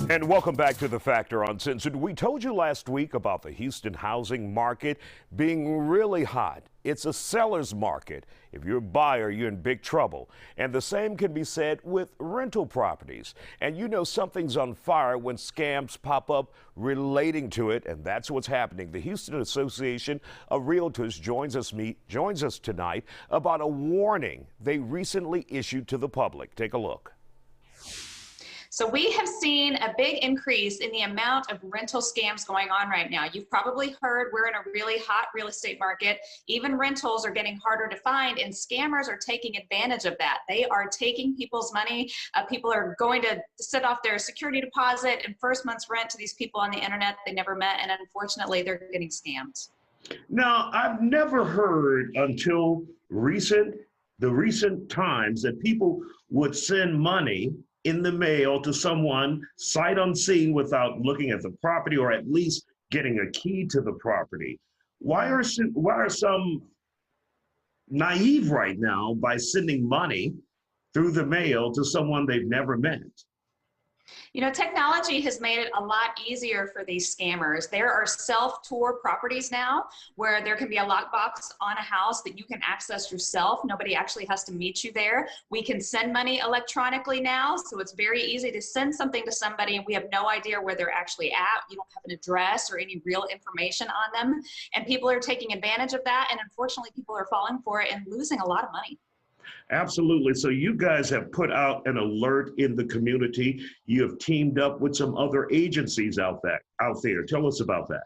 And welcome back to The Factor Uncensored. We told you last week about the Houston housing market being really hot. It's a seller's market. If you're a buyer, you're in big trouble. And the same can be said with rental properties. And you know something's on fire when scams pop up relating to it, and that's what's happening. The Houston Association of Realtors joins us tonight about a warning they recently issued to the public. Take a look. So we have seen a big increase in the amount of rental scams going on right now. You've probably heard we're in a really hot real estate market. Even rentals are getting harder to find, and scammers are taking advantage of that. They are taking people's money. People are going to set off their security deposit and first month's rent to these people on the internet they never met, and unfortunately they're getting scammed. Now, I've never heard until the recent times that people would send money in the mail to someone sight unseen without looking at the property or at least getting a key to the property. Why are some naive right now by sending money through the mail to someone they've never met? You know, technology has made it a lot easier for these scammers. There are self-tour properties now where there can be a lockbox on a house that you can access yourself. Nobody actually has to meet you there. We can send money electronically now, so it's very easy to send something to somebody and we have no idea where they're actually at. You don't have an address or any real information on them. And people are taking advantage of that, and unfortunately people are falling for it and losing a lot of money. Absolutely. So you guys have put out an alert in the community. You have teamed up with some other agencies out there. Tell us about that.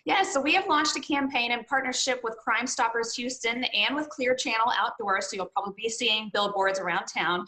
Yes, so we have launched a campaign in partnership with Crime Stoppers Houston and with Clear Channel Outdoors, so you'll probably be seeing billboards around town,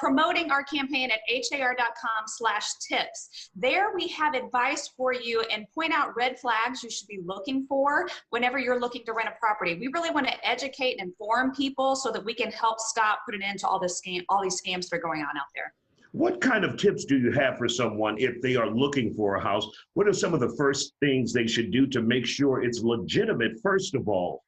promoting our campaign at har.com/tips. There we have advice for you and point out red flags you should be looking for whenever you're looking to rent a property. We really want to educate and inform people so that we can help stop putting an end to all these scams that are going on out there. What kind of tips do you have for someone if they are looking for a house? What are some of the first things they should do to make sure it's legitimate, first of all?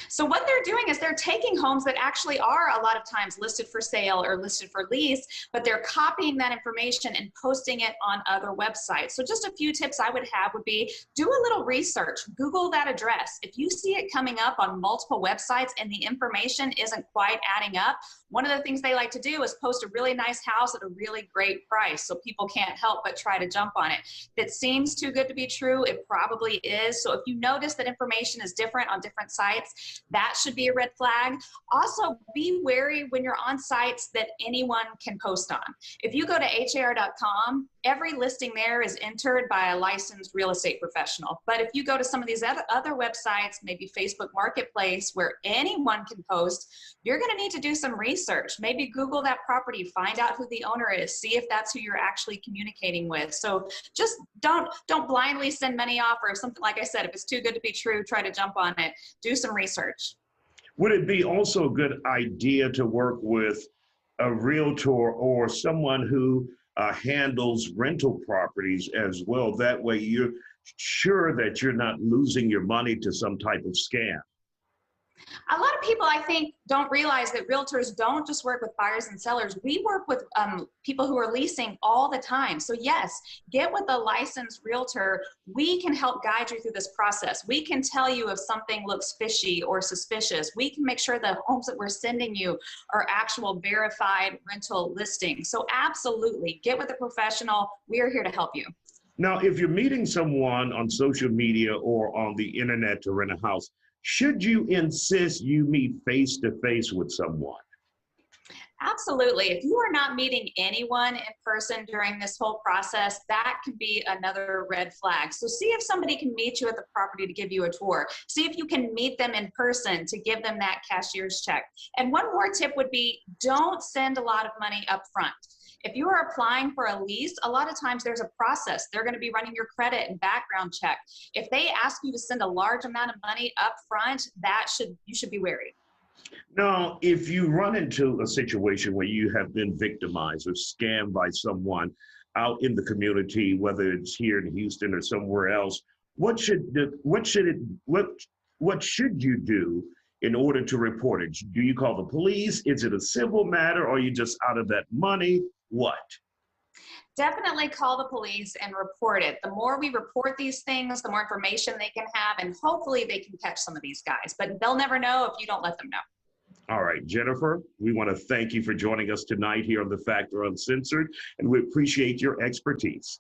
So what they're doing is they're taking homes that actually are a lot of times listed for sale or listed for lease, but they're copying that information and posting it on other websites. So just a few tips I would have would be do a little research, Google that address. If you see it coming up on multiple websites and the information isn't quite adding up, one of the things they like to do is post a really nice house at a really great price so people can't help but try to jump on it. If it seems too good to be true, it probably is. So if you notice that information is different on different sites, that should be a red flag. Also, be wary when you're on sites that anyone can post on. If you go to har.com, every listing there is entered by a licensed real estate professional. But if you go to some of these other websites, maybe Facebook Marketplace, where anyone can post, you're going to need to do some research. Maybe Google that property, find out who the owner is, see if that's who you're actually communicating with. So just don't blindly send money off, or if something, like I said, if it's too good to be true, try to jump on it. Do some research. Would it be also a good idea to work with a realtor or someone who handles rental properties as well? That way you're sure that you're not losing your money to some type of scam. A lot of people, I think, don't realize that realtors don't just work with buyers and sellers. We work with people who are leasing all the time. So yes, get with a licensed realtor. We can help guide you through this process. We can tell you if something looks fishy or suspicious. We can make sure the homes that we're sending you are actual verified rental listings. So absolutely, get with a professional. We are here to help you. Now, if you're meeting someone on social media or on the internet to rent a house, should you insist you meet face-to-face with someone? Absolutely. If you are not meeting anyone in person during this whole process, that can be another red flag. So see if somebody can meet you at the property to give you a tour. See if you can meet them in person to give them that cashier's check. And one more tip would be, don't send a lot of money up front. If you are applying for a lease, a lot of times there's a process. They're going to be running your credit and background check. If they ask you to send a large amount of money up front, you should be wary. Now, if you run into a situation where you have been victimized or scammed by someone out in the community, whether it's here in Houston or somewhere else, what should you do in order to report it? Do you call the police? Is it a civil matter, or are you just out of that money? What? Definitely call the police and report it. The more we report these things, the more information they can have, and hopefully they can catch some of these guys. But they'll never know if you don't let them know. All right, Jennifer, we want to thank you for joining us tonight here on The Factor Uncensored, and we appreciate your expertise.